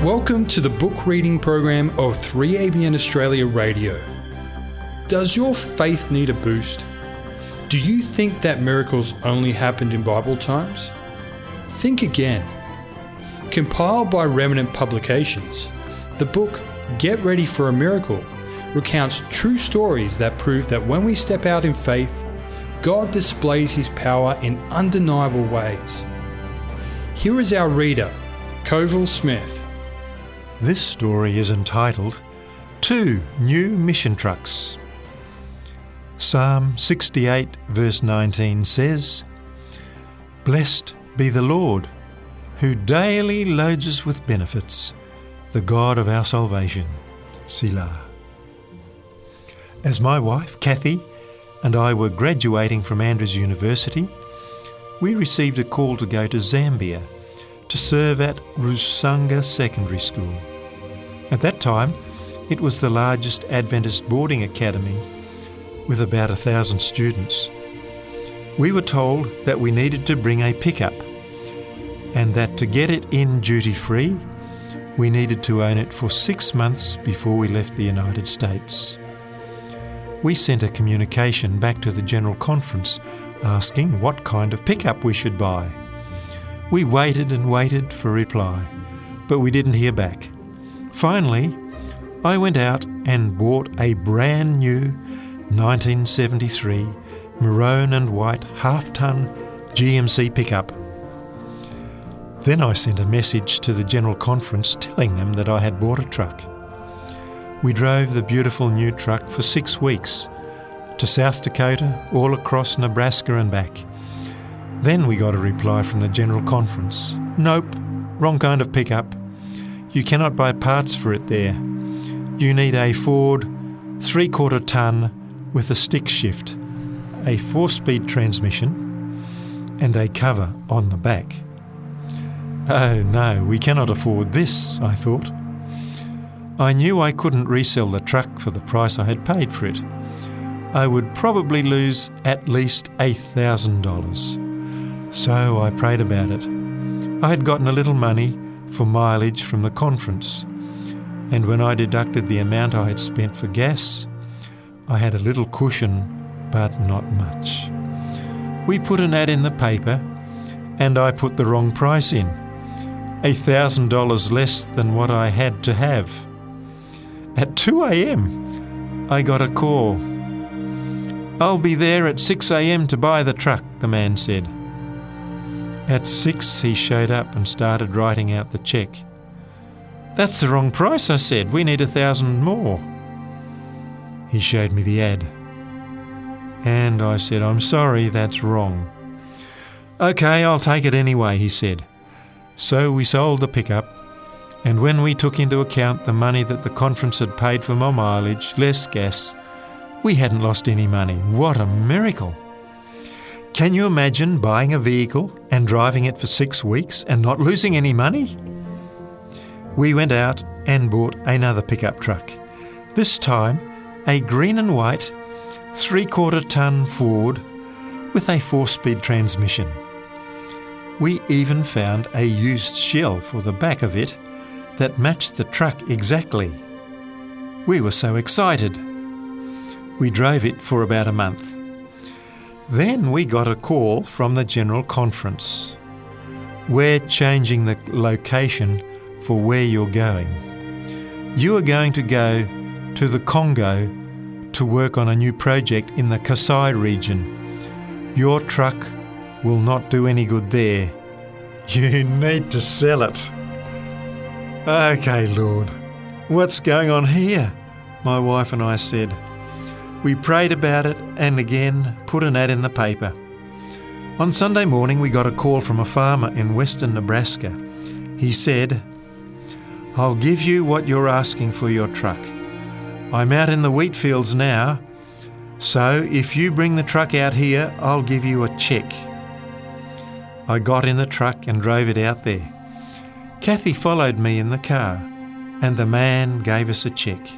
Welcome to the book reading program of 3ABN Australia Radio. Does your faith need a boost? Do you think that miracles only happened in Bible times? Think again. Compiled by Remnant Publications, the book Get Ready for a Miracle recounts true stories that prove that when we step out in faith, God displays His power in undeniable ways. Here is our reader, Colville Smith. This story is entitled 2 New Mission Trucks. Psalm 68 verse 19 says, "Blessed be the Lord, who daily loads us with benefits, the God of our salvation. Selah." As my wife, Kathy, and I were graduating from Andrews University, we received a call to go to Zambia to serve at Rusanga Secondary School. At that time, it was the largest Adventist boarding academy with about 1,000 students. We were told that we needed to bring a pickup and that to get it in duty-free, we needed to own it for 6 months before we left the United States. We sent a communication back to the General Conference asking what kind of pickup we should buy. We waited and waited for a reply, but we didn't hear back. Finally, I went out and bought a brand new 1973 maroon and white half-ton GMC pickup. Then I sent a message to the General Conference telling them that I had bought a truck. We drove the beautiful new truck for 6 weeks to South Dakota, all across Nebraska and back. Then we got a reply from the General Conference. "Nope, wrong kind of pickup. You cannot buy parts for it there. You need a Ford 3/4 tonne with a stick shift, a 4-speed transmission, and a cover on the back." Oh no, we cannot afford this, I thought. I knew I couldn't resell the truck for the price I had paid for it. I would probably lose at least $8,000. So I prayed about it. I had gotten a little money for mileage from the conference, and when I deducted the amount I had spent for gas, I had a little cushion, but not much. We put an ad in the paper, and I put the wrong price in, $1,000 less than what I had to have. At 2 a.m, I got a call. "I'll be there at 6 a.m. to buy the truck," the man said. At 6, he showed up and started writing out the cheque. "That's the wrong price," I said. "We need 1,000 more." He showed me the ad. And I said, "I'm sorry, that's wrong." "Okay, I'll take it anyway," he said. So we sold the pickup, and when we took into account the money that the conference had paid for my mileage, less gas, we hadn't lost any money. What a miracle! Can you imagine buying a vehicle and driving it for 6 weeks and not losing any money? We went out and bought another pickup truck. This time, a green and white 3/4 tonne Ford with a 4-speed transmission. We even found a used shell for the back of it that matched the truck exactly. We were so excited. We drove it for about a month. Then we got a call from the General Conference. "We're changing the location for where you're going. You are going to go to the Congo to work on a new project in the Kasai region. Your truck will not do any good there. You need to sell it." "Okay, Lord, what's going on here?" my wife and I said. We prayed about it and again put an ad in the paper. On Sunday morning we got a call from a farmer in western Nebraska. He said, "I'll give you what you're asking for your truck. I'm out in the wheat fields now, so if you bring the truck out here, I'll give you a cheque." I got in the truck and drove it out there. Kathy followed me in the car, and the man gave us a cheque.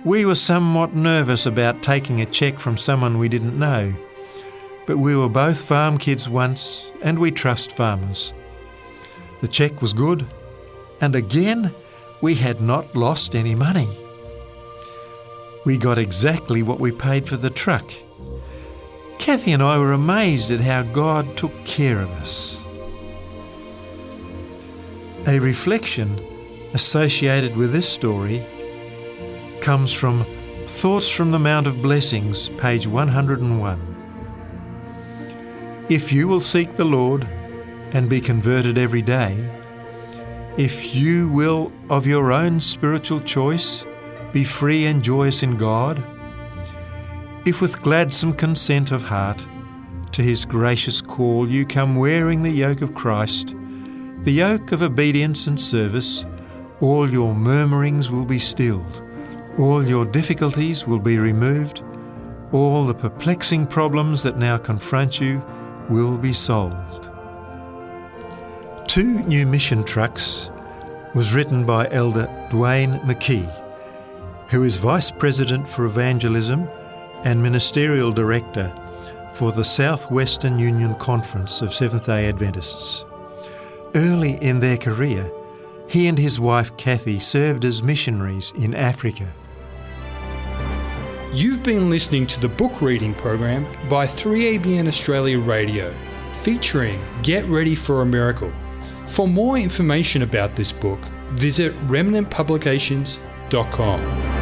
We were somewhat nervous about taking a cheque from someone we didn't know, but we were both farm kids once and we trust farmers. The cheque was good and again we had not lost any money. We got exactly what we paid for the truck. Kathy and I were amazed at how God took care of us. A reflection associated with this story comes from Thoughts from the Mount of Blessings, page 101. If you will seek the Lord and be converted every day, if you will of your own spiritual choice be free and joyous in God, if with gladsome consent of heart to His gracious call you come wearing the yoke of Christ, the yoke of obedience and service, all your murmurings will be stilled, all your difficulties will be removed, all the perplexing problems that now confront you will be solved. 2 New Mission Trucks was written by Elder Duane McKey, who is Vice President for Evangelism and Ministerial Director for the Southwestern Union Conference of Seventh-day Adventists. Early in their career, he and his wife Kathy served as missionaries in Africa. You've been listening to the book reading program by 3ABN Australia Radio, featuring Get Ready for a Miracle. For more information about this book, visit remnantpublications.com.